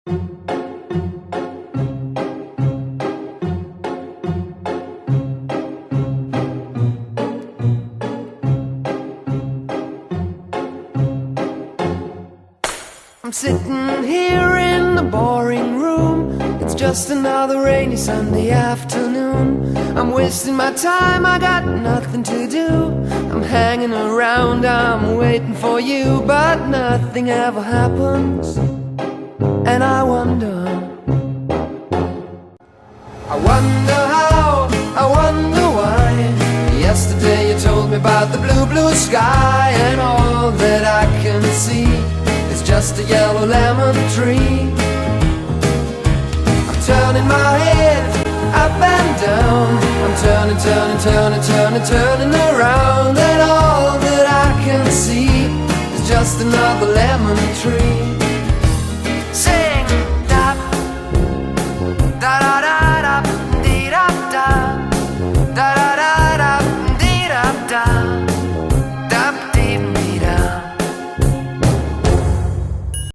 I'm sitting here in the boring room. It's just another rainy Sunday afternoon. I'm wasting my time, I got nothing to do. I'm hanging around, I'm waiting for you, but nothing ever happens. And I wonder how, I wonder why. Yesterday you told me about the blue, blue sky, and all that I can see is just a yellow lemon tree. I'm turning my head up and down. I'm turning, turning, turning, turning, turning around, and all that I can see is just another lemon tree.